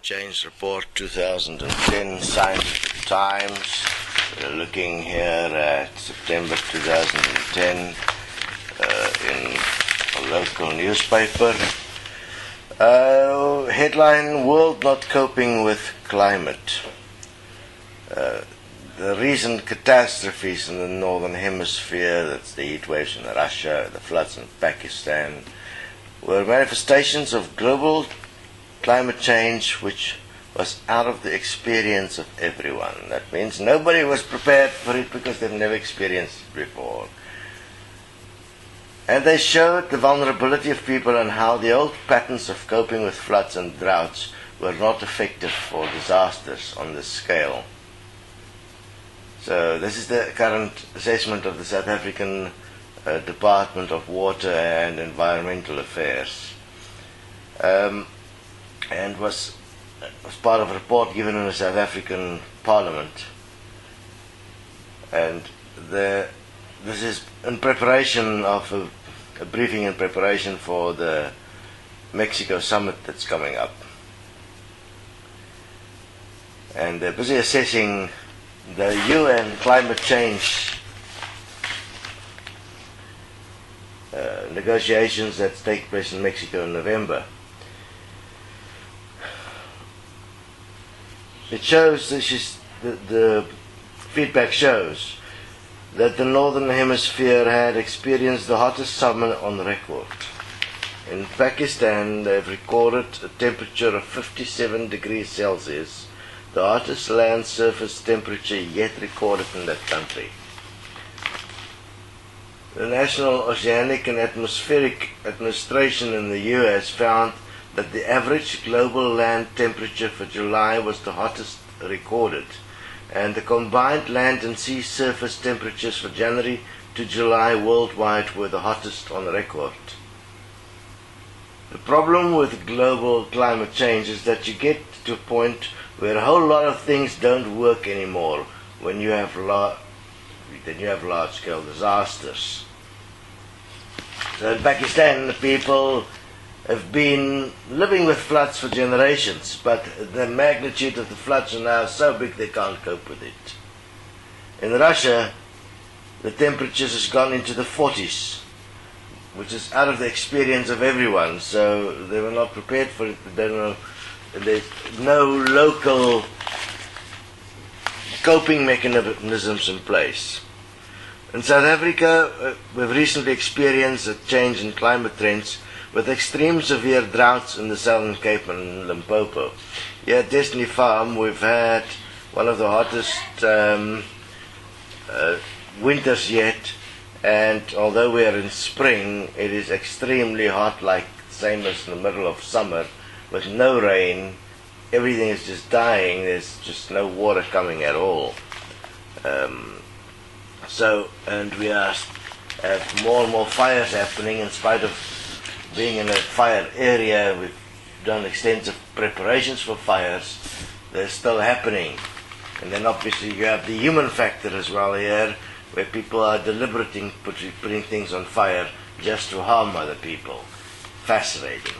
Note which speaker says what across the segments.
Speaker 1: Change Report 2010, Scientific Times. We're looking here at September 2010 in a local newspaper. Headline, World Not Coping with Climate. The recent catastrophes in the northern hemisphere, that's the heat waves in Russia, the floods in Pakistan, were manifestations of global climate change which was out of the experience of everyone. That means nobody was prepared for it because they've never experienced it before. And they showed the vulnerability of people and how the old patterns of coping with floods and droughts were not effective for disasters on this scale. So this is the current assessment of the South African Department of Water and Environmental Affairs. And was part of a report given in the South African Parliament. And this is in preparation of a briefing in preparation for the Mexico summit that's coming up. And they're busy assessing the UN climate change negotiations that take place in Mexico in November. It shows, the feedback shows that the northern hemisphere had experienced the hottest summer on record. In Pakistan, they've recorded a temperature of 57 degrees Celsius, the hottest land surface temperature yet recorded in that country. The National Oceanic and Atmospheric Administration in the US found that the average global land temperature for July was the hottest recorded, and the combined land and sea surface temperatures for January to July worldwide were the hottest on record. The problem with global climate change is that you get to a point where a whole lot of things don't work anymore when you have large-scale disasters. So in Pakistan, the people have been living with floods for generations, but the magnitude of the floods are now so big they can't cope with it. In Russia, the temperatures has gone into the 40s, which is out of the experience of everyone, so they were not prepared for it. They don't know, there's no local coping mechanisms in place. In South Africa, we've recently experienced a change in climate trends with extreme severe droughts in the Southern Cape and Limpopo. Here at Desteni Farm, we've had one of the hottest winters yet, and although we are in spring, it is extremely hot, like same as in the middle of summer, with no rain. Everything is just dying. There's just no water coming at all. And we have more and more fires happening in spite of being in a fire area. We've done extensive preparations for fires. They're still happening. And then obviously you have the human factor as well here, where people are deliberately putting things on fire just to harm other people. Fascinating.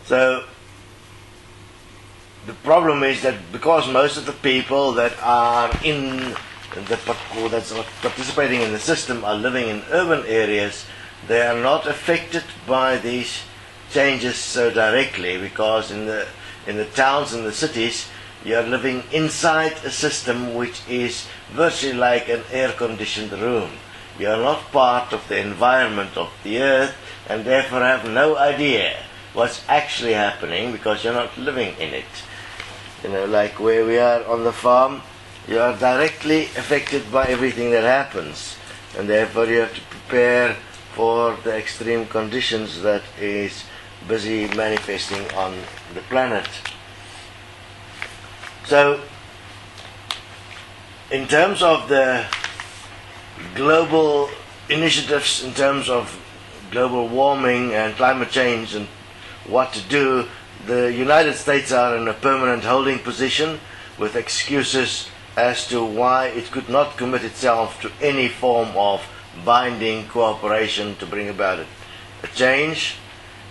Speaker 1: So the problem is that because most of the people that are that's participating in the system are living in urban areas, they are not affected by these changes so directly, because in the towns and the cities you are living inside a system which is virtually like an air-conditioned room. You are not part of the environment of the earth and therefore have no idea what's actually happening because you're not living in it. You know, like where we are on the farm, you are directly affected by everything that happens, and therefore you have to prepare for the extreme conditions that is busy manifesting on the planet. So, in terms of the global initiatives, in terms of global warming and climate change and what to do, the United States are in a permanent holding position with excuses as to why it could not commit itself to any form of binding cooperation to bring about a change.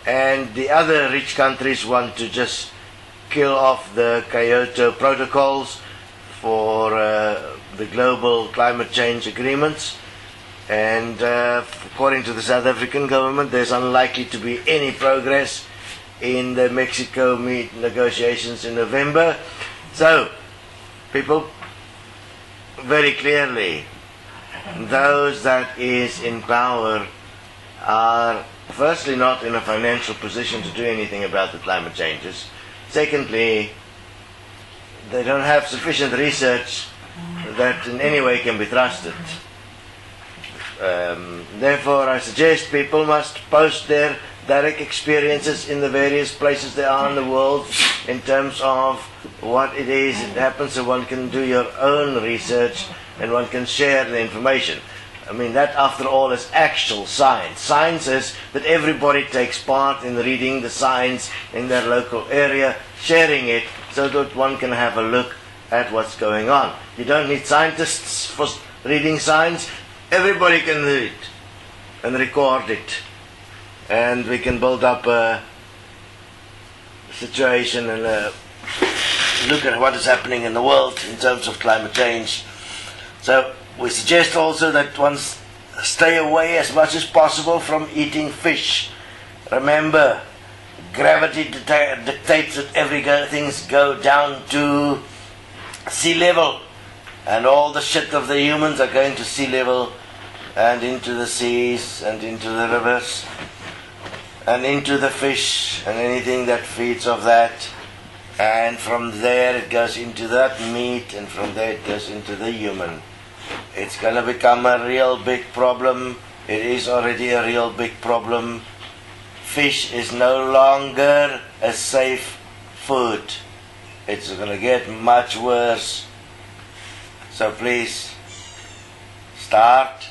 Speaker 1: and the other rich countries want to just kill off the Kyoto Protocols for the global climate change agreements. And according to the South African government, there's unlikely to be any progress in the Mexico negotiations in November. So, people, very clearly, those that is in power are firstly not in a financial position to do anything about the climate changes. Secondly, they don't have sufficient research that in any way can be trusted. Therefore, I suggest people must post their direct experiences in the various places they are in the world in terms of what it is that happens, so one can do your own research and one can share the information. I mean, that after all is actual science. Science is that everybody takes part in reading the science in their local area, sharing it so that one can have a look at what's going on. You don't need scientists for reading science. Everybody can read and record it. And we can build up a situation and look at what is happening in the world in terms of climate change. So we suggest also that one stay away as much as possible from eating fish. Remember, gravity dictates that everything go down to sea level, and all the shit of the humans are going to sea level and into the seas and into the rivers and into the fish and anything that feeds off that, and from there it goes into that meat, and from there it goes into the human. It's going to become a real big problem. It is already a real big problem. Fish is no longer a safe food. It's going to get much worse. So please start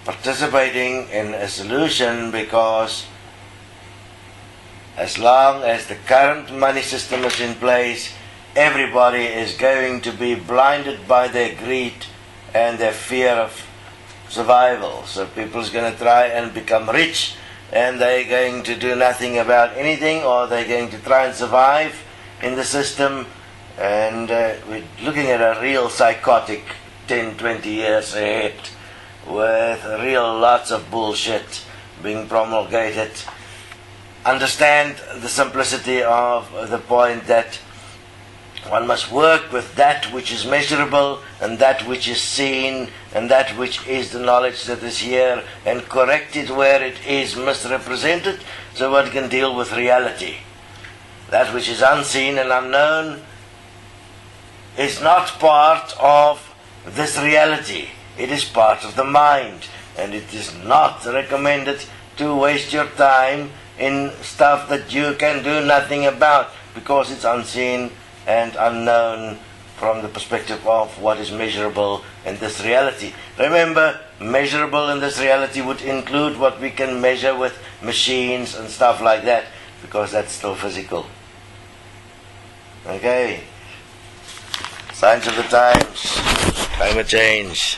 Speaker 1: participating in a solution, because as long as the current money system is in place, everybody is going to be blinded by their greed and their fear of survival. So people are going to try and become rich, and they're going to do nothing about anything, or they're going to try and survive in the system. And we're looking at a real psychotic 10, 20 years ahead, with real lots of bullshit being promulgated. Understand the simplicity of the point that one must work with that which is measurable and that which is seen and that which is the knowledge that is here, and correct it where it is misrepresented, so one can deal with reality. That which is unseen and unknown is not part of this reality. It is part of the mind, and it is not recommended to waste your time in stuff that you can do nothing about, because it's unseen and unknown from the perspective of what is measurable in this reality. Remember, measurable in this reality would include what we can measure with machines and stuff like that, because that's still physical. Okay? Signs of the times, climate change,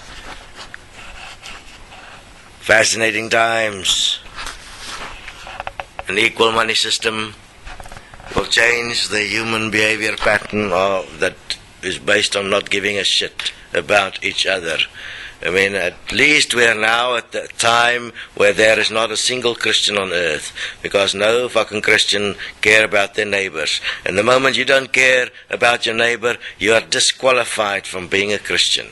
Speaker 1: fascinating times. An equal money system will change the human behavior pattern that is based on not giving a shit about each other. I mean, at least we are now at the time where there is not a single Christian on earth, because no fucking Christian care about their neighbors. And the moment you don't care about your neighbor, you are disqualified from being a Christian.